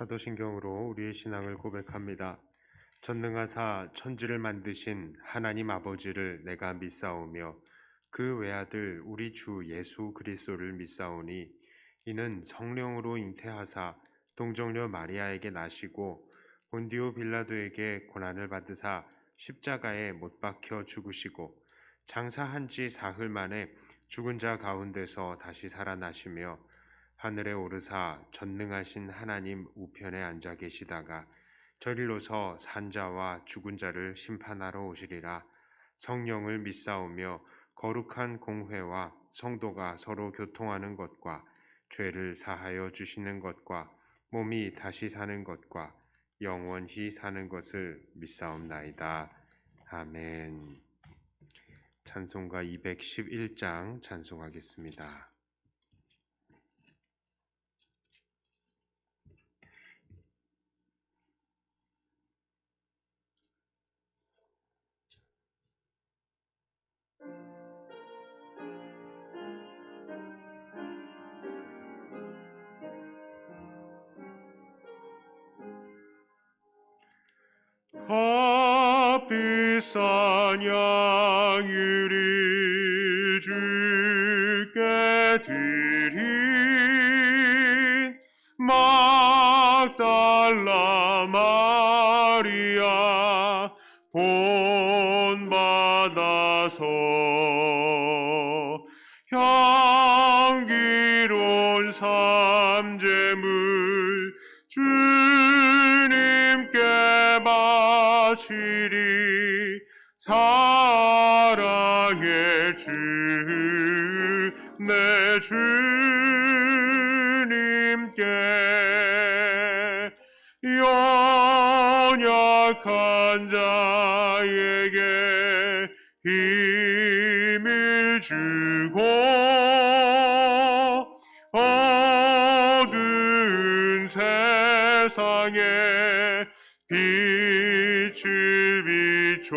사도신경으로 우리의 신앙을 고백합니다. 전능하사 천지를 만드신 하나님 아버지를 내가 믿사오며 그 외아들 우리 주 예수 그리스도를 믿사오니 이는 성령으로 잉태하사 동정녀 마리아에게 나시고 본디오 빌라도에게 고난을 받으사 십자가에 못 박혀 죽으시고 장사한 지 사흘 만에 죽은 자 가운데서 다시 살아나시며 하늘에 오르사 전능하신 하나님 우편에 앉아 계시다가 저리로서 산자와 죽은 자를 심판하러 오시리라. 성령을 믿사오며 거룩한 공회와 성도가 서로 교통하는 것과 죄를 사하여 주시는 것과 몸이 다시 사는 것과 영원히 사는 것을 믿사옵나이다. 아멘. 찬송가 211장 찬송하겠습니다. 값비싼 양유를 주께 드린 막달라 마리아 본받아서 향기로운 삼재물 주님께 바치리. 사랑의 주 내 주님께 연약한 자에게 힘을 주고 어두운 세상에 빛을 비춰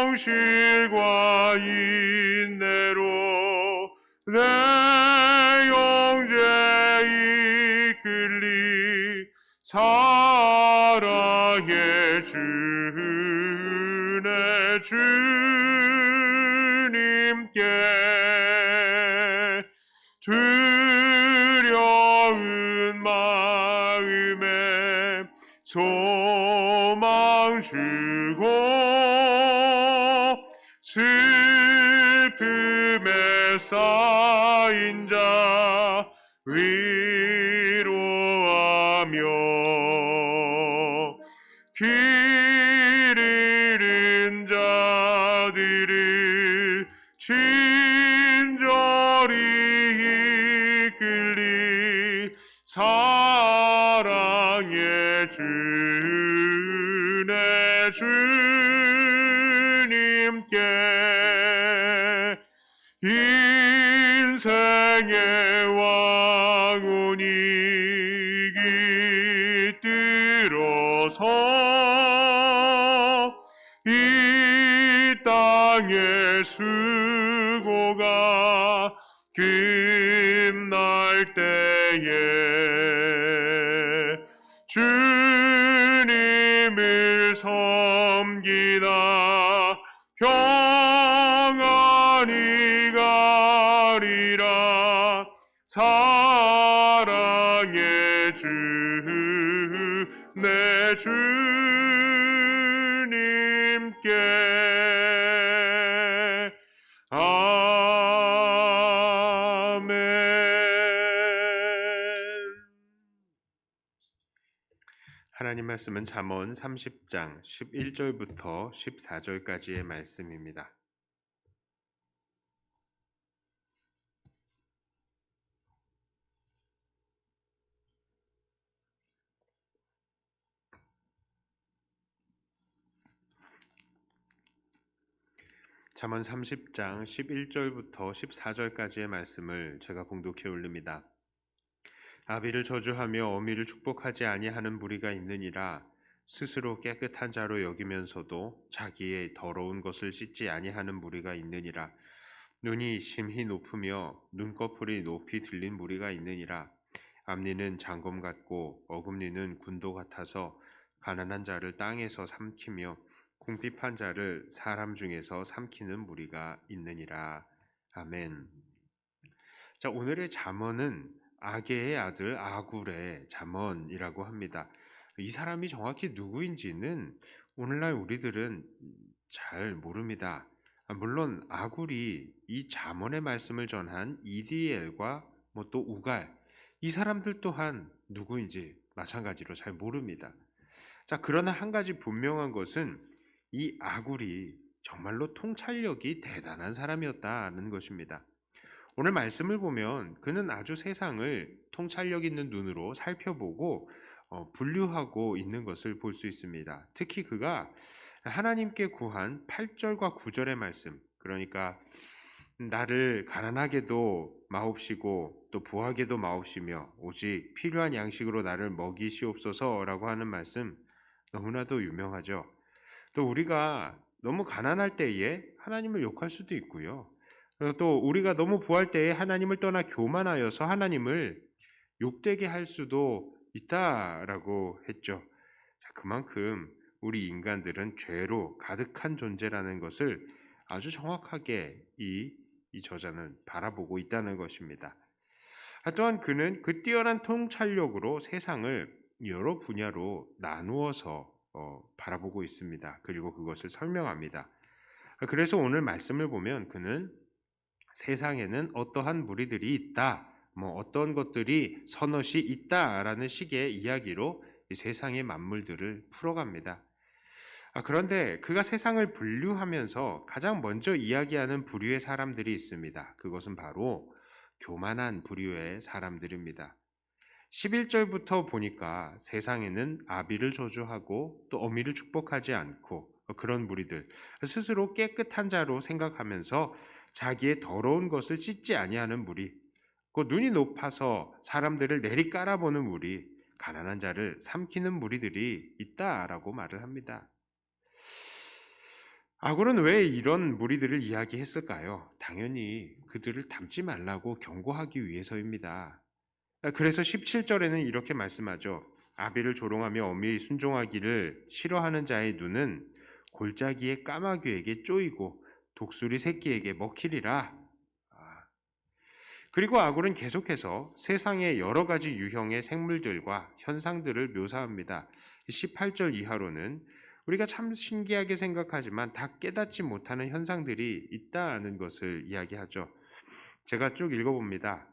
성실과 인내로 내 영제 이끌리. 사랑의 주 내 주님께 두려운 마음에 소망 주고 슬픔에 쌓인 자 위로하며 길 잃은 자들을 친절히 이끌리. 사랑의 주 내 주님께 인생의 왕운이 깃들어서 이 땅의 수고가 끝날 때에 주님을 섬기다 평안히 가리라. 사랑의 주 내 주님께 아멘. 하나님 말씀은 잠언 30장 11절부터 14절까지의 말씀입니다. 잠언 30장 11절부터 14절까지의 말씀을 제가 봉독해 올립니다. 아비를 저주하며 어미를 축복하지 아니하는 무리가 있느니라. 스스로 깨끗한 자로 여기면서도 자기의 더러운 것을 씻지 아니하는 무리가 있느니라. 눈이 심히 높으며 눈꺼풀이 높이 들린 무리가 있느니라. 앞니는 장검 같고 어금니는 군도 같아서 가난한 자를 땅에서 삼키며 궁핍한 자를 사람 중에서 삼키는 무리가 있느니라. 아멘. 자, 오늘의 잠언은 아게의 아들 아굴의 잠언이라고 합니다. 이 사람이 정확히 누구인지는 오늘날 우리들은 잘 모릅니다. 물론 아굴이 이 잠언의 말씀을 전한 이디엘과 뭐 또 우갈, 이 사람들 또한 누구인지 마찬가지로 잘 모릅니다. 자, 그러나 한 가지 분명한 것은 이 아굴이 정말로 통찰력이 대단한 사람이었다는 것입니다. 오늘 말씀을 보면 그는 아주 세상을 통찰력 있는 눈으로 살펴보고 분류하고 있는 것을 볼 수 있습니다. 특히 그가 하나님께 구한 8절과 9절의 말씀, 그러니까 나를 가난하게도 마옵시고 또 부하게도 마옵시며 오직 필요한 양식으로 나를 먹이시옵소서라고 하는 말씀, 너무나도 유명하죠. 또 우리가 너무 가난할 때에 하나님을 욕할 수도 있고요. 또 우리가 너무 부할 때에 하나님을 떠나 교만하여서 하나님을 욕되게 할 수도 있다라고 했죠. 자, 그만큼 우리 인간들은 죄로 가득한 존재라는 것을 아주 정확하게 이 저자는 바라보고 있다는 것입니다. 또한 그는 그 뛰어난 통찰력으로 세상을 여러 분야로 나누어서 바라보고 있습니다. 그리고 그것을 설명합니다. 그래서 오늘 말씀을 보면 그는 세상에는 어떠한 무리들이 있다, 뭐 어떤 것들이 서너시 있다라는 식의 이야기로 이 세상의 만물들을 풀어갑니다. 그런데 그가 세상을 분류하면서 가장 먼저 이야기하는 부류의 사람들이 있습니다. 그것은 바로 교만한 부류의 사람들입니다. 11절부터 보니까 세상에는 아비를 저주하고 또 어미를 축복하지 않고 그런 무리들, 스스로 깨끗한 자로 생각하면서 자기의 더러운 것을 씻지 아니하는 무리, 그 눈이 높아서 사람들을 내리 깔아보는 무리, 가난한 자를 삼키는 무리들이 있다라고 말을 합니다. 아굴은 왜 이런 무리들을 이야기했을까요? 당연히 그들을 닮지 말라고 경고하기 위해서입니다. 그래서 17절에는 이렇게 말씀하죠. 아비를 조롱하며 어미의 순종하기를 싫어하는 자의 눈은 골짜기의 까마귀에게 쪼이고 독수리 새끼에게 먹히리라. 그리고 아굴은 계속해서 세상의 여러 가지 유형의 생물들과 현상들을 묘사합니다. 18절 이하로는 우리가 참 신기하게 생각하지만 다 깨닫지 못하는 현상들이 있다는 것을 이야기하죠. 제가 쭉 읽어봅니다.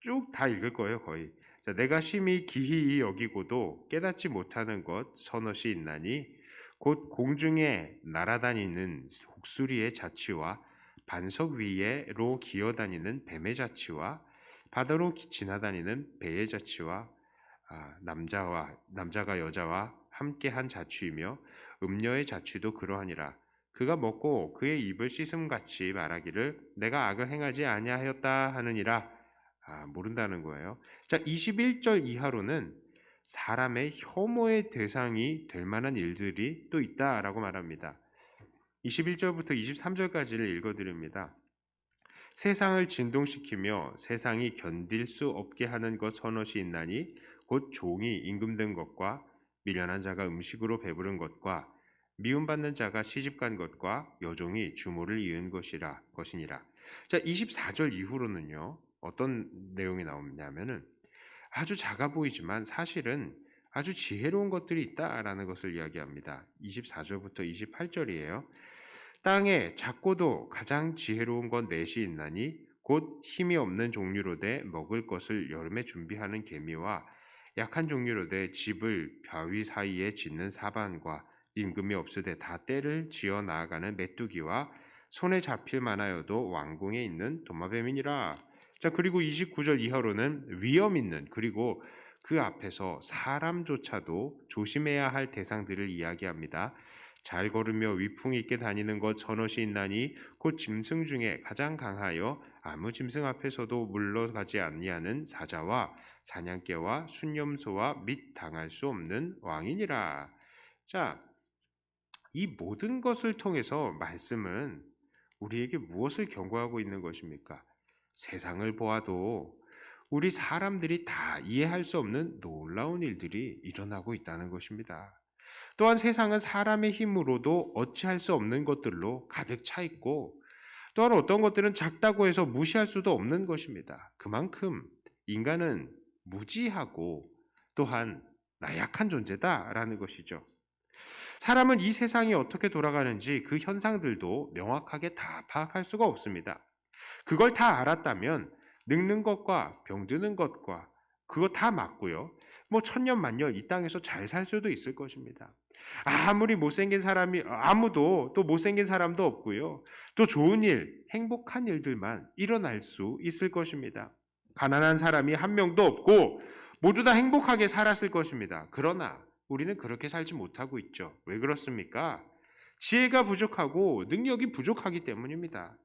쭉 다 읽을 거예요, 거의. 자, 내가 심히 기이히 여기고도 깨닫지 못하는 것 서너시 있나니 곧 공중에 날아다니는 독수리의 자취와 반석 위에로 기어다니는 뱀의 자취와 바다로 지나다니는 배의 자취와 남자가 여자와 함께한 자취이며 음녀의 자취도 그러하니라. 그가 먹고 그의 입을 씻음같이 말하기를 내가 악을 행하지 아니하였다 하느니라. 모른다는 거예요. 자, 21절 이하로는 사람의 혐오의 대상이 될 만한 일들이 또 있다라고 말합니다. 21절부터 23절까지를 읽어드립니다. 세상을 진동시키며 세상이 견딜 수 없게 하는 것 서너시 있나니 곧 종이 임금된 것과 미련한 자가 음식으로 배부른 것과 미움받는 자가 시집간 것과 여종이 주모를 이은 것이니라. 자, 24절 이후로는요. 어떤 내용이 나오냐면은 아주 작아 보이지만 사실은 아주 지혜로운 것들이 있다라는 것을 이야기합니다. 24절부터 28절이에요. 땅에 작고도 가장 지혜로운 건 넷이 있나니 곧 힘이 없는 종류로되 먹을 것을 여름에 준비하는 개미와 약한 종류로되 집을 바위 사이에 짓는 사반과 임금이 없으되 다 때를 지어 나아가는 메뚜기와 손에 잡힐 만하여도 왕궁에 있는 도마뱀이니라. 자, 그리고 29절 이하로는 위험 있는, 그리고 그 앞에서 사람조차도 조심해야 할 대상들을 이야기합니다. 잘 걸으며 위풍 있게 다니는 것 서너시 있나니 곧 짐승 중에 가장 강하여 아무 짐승 앞에서도 물러가지 아니하는 사자와 사냥개와 순념소와 및 당할 수 없는 왕이니라. 자, 이 모든 것을 통해서 말씀은 우리에게 무엇을 경고하고 있는 것입니까? 세상을 보아도 우리 사람들이 다 이해할 수 없는 놀라운 일들이 일어나고 있다는 것입니다. 또한 세상은 사람의 힘으로도 어찌할 수 없는 것들로 가득 차 있고, 또한 어떤 것들은 작다고 해서 무시할 수도 없는 것입니다. 그만큼 인간은 무지하고 또한 나약한 존재다라는 것이죠. 사람은 이 세상이 어떻게 돌아가는지 그 현상들도 명확하게 다 파악할 수가 없습니다. 그걸 다 알았다면 늙는 것과 병드는 것과 그거 다 맞고요. 뭐 천년만년 이 땅에서 잘 살 수도 있을 것입니다. 아무리 못생긴 사람이 아무도 또 못생긴 사람도 없고요. 또 좋은 일, 행복한 일들만 일어날 수 있을 것입니다. 가난한 사람이 한 명도 없고 모두 다 행복하게 살았을 것입니다. 그러나 우리는 그렇게 살지 못하고 있죠. 왜 그렇습니까? 지혜가 부족하고 능력이 부족하기 때문입니다.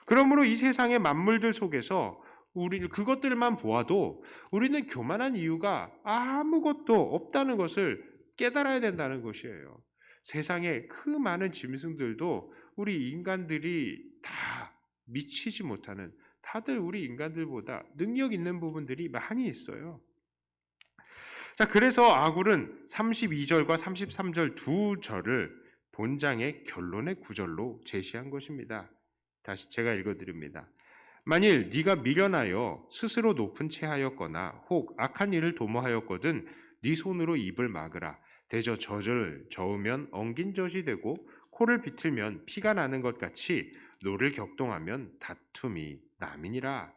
그러므로 이 세상의 만물들 속에서 우리 그것들만 보아도 우리는 교만한 이유가 아무것도 없다는 것을 깨달아야 된다는 것이에요. 세상의 그 많은 짐승들도 우리 인간들이 다 미치지 못하는, 다들 우리 인간들보다 능력 있는 부분들이 많이 있어요. 자, 그래서 아굴은 32절과 33절 두 절을 본장의 결론의 구절로 제시한 것입니다. 다시 제가 읽어드립니다. 만일 네가 미련하여 스스로 높은 채 하였거나 혹 악한 일을 도모하였거든 네 손으로 입을 막으라. 대저 젖을 저으면 엉긴 젖이 되고 코를 비틀면 피가 나는 것 같이 노를 격동하면 다툼이 남이니라.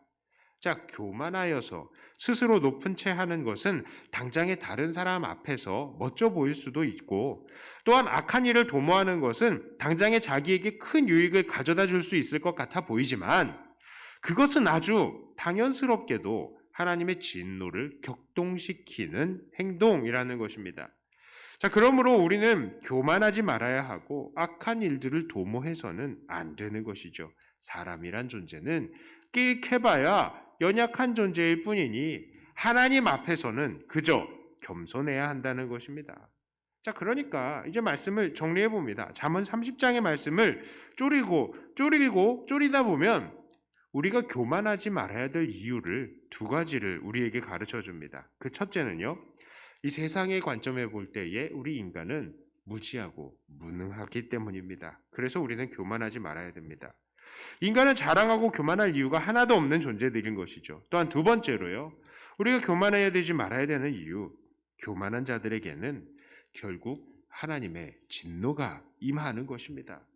자, 교만하여서 스스로 높은 채 하는 것은 당장의 다른 사람 앞에서 멋져 보일 수도 있고, 또한 악한 일을 도모하는 것은 당장에 자기에게 큰 유익을 가져다 줄 수 있을 것 같아 보이지만, 그것은 아주 당연스럽게도 하나님의 진노를 격동시키는 행동이라는 것입니다. 자, 그러므로 우리는 교만하지 말아야 하고 악한 일들을 도모해서는 안 되는 것이죠. 사람이란 존재는 끼익해봐야 연약한 존재일 뿐이니 하나님 앞에서는 그저 겸손해야 한다는 것입니다. 자, 그러니까 이제 말씀을 정리해 봅니다. 잠언 30장의 말씀을 쪼리다 보면 우리가 교만하지 말아야 될 이유를 두 가지를 우리에게 가르쳐 줍니다. 그 첫째는요, 이 세상의 관점에 볼 때에 우리 인간은 무지하고 무능하기 때문입니다. 그래서 우리는 교만하지 말아야 됩니다. 인간은 자랑하고 교만할 이유가 하나도 없는 존재들인 것이죠. 또한 두 번째로요, 우리가 교만해야 되지 말아야 되는 이유, 교만한 자들에게는 결국 하나님의 진노가 임하는 것입니다.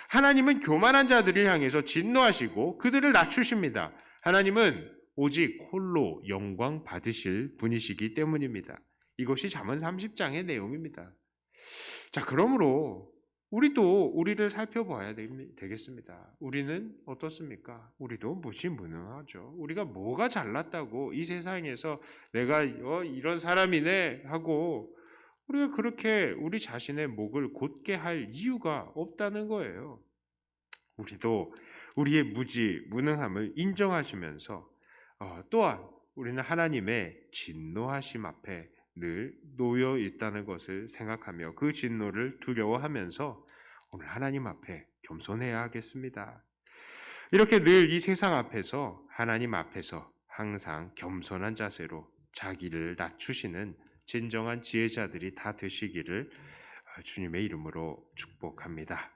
하나님은 교만한 자들을 향해서 진노하시고 그들을 낮추십니다. 하나님은 오직 홀로 영광 받으실 분이시기 때문입니다. 이것이 잠언 30장의 내용입니다. 자, 그러므로 우리도 우리를 살펴봐야 되겠습니다. 우리는 어떻습니까? 우리도 무시무능하죠. 우리가 뭐가 잘났다고 이 세상에서 내가 이런 사람이네 하고 우리가 그렇게 우리 자신의 목을 곧게 할 이유가 없다는 거예요. 우리도 우리의 무능함을 인정하시면서 또한 우리는 하나님의 진노하심 앞에 늘 놓여 있다는 것을 생각하며 그 진노를 두려워하면서 오늘 하나님 앞에 겸손해야 하겠습니다. 이렇게 늘 이 세상 앞에서 하나님 앞에서 항상 겸손한 자세로 자기를 낮추시는 진정한 지혜자들이 다 되시기를 주님의 이름으로 축복합니다.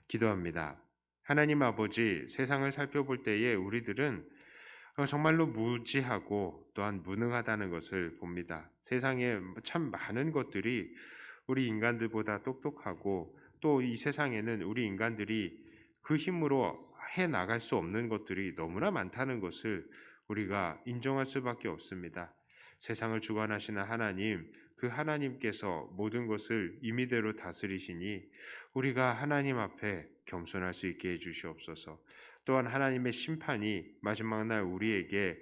기도합니다. 하나님 아버지, 세상을 살펴볼 때에 우리들은 정말로 무지하고 또한 무능하다는 것을 봅니다. 세상에 참 많은 것들이 우리 인간들보다 똑똑하고 또 이 세상에는 우리 인간들이 그 힘으로 해 나갈 수 없는 것들이 너무나 많다는 것을 우리가 인정할 수밖에 없습니다. 세상을 주관하시는 하나님, 그 하나님께서 모든 것을 임의대로 다스리시니 우리가 하나님 앞에 겸손할 수 있게 해주시옵소서. 또한 하나님의 심판이 마지막 날 우리에게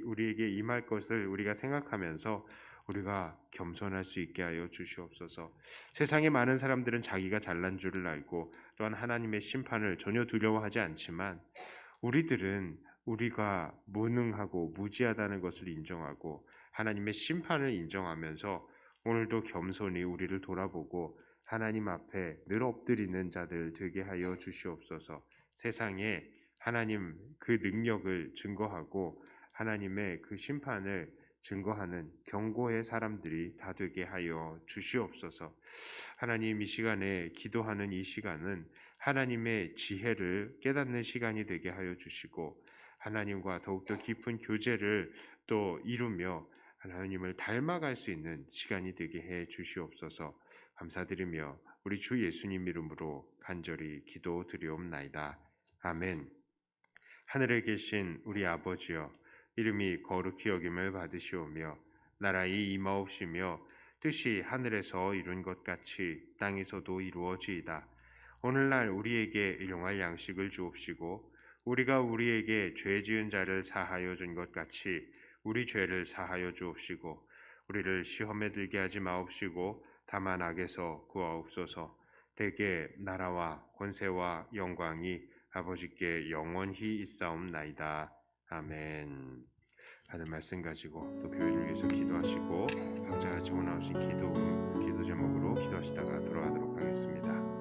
우리에게 임할 것을 우리가 생각하면서 우리가 겸손할 수 있게 하여 주시옵소서. 세상의 많은 사람들은 자기가 잘난 줄을 알고 또한 하나님의 심판을 전혀 두려워하지 않지만 우리들은 우리가 무능하고 무지하다는 것을 인정하고 하나님의 심판을 인정하면서 오늘도 겸손히 우리를 돌아보고 하나님 앞에 늘 엎드리는 자들 되게 하여 주시옵소서. 세상에 하나님 그 능력을 증거하고 하나님의 그 심판을 증거하는 경고의 사람들이 다 되게 하여 주시옵소서. 하나님, 이 시간에 기도하는 이 시간은 하나님의 지혜를 깨닫는 시간이 되게 하여 주시고 하나님과 더욱더 깊은 교제를 또 이루며 하나님을 닮아갈 수 있는 시간이 되게 해 주시옵소서. 감사드리며 우리 주 예수님 이름으로 간절히 기도드리옵나이다. 아멘. 하늘에 계신 우리 아버지여, 이름이 거룩히 여김을 받으시오며 나라의 임하옵시며 뜻이 하늘에서 이룬 것 같이 땅에서도 이루어지이다. 오늘날 우리에게 일용할 양식을 주옵시고 우리가 우리에게 죄 지은 자를 사하여 준 것 같이 우리 죄를 사하여 주옵시고 우리를 시험에 들게 하지 마옵시고 다만 악에서 구하옵소서. 대개 나라와 권세와 영광이 아버지께 영원히 있사옵나이다. 아멘. 하는 말씀 가지고 또 교회를 위해서 기도하시고 각자 적어 나오신 기도 제목으로 기도하시다가 돌아가도록 하겠습니다.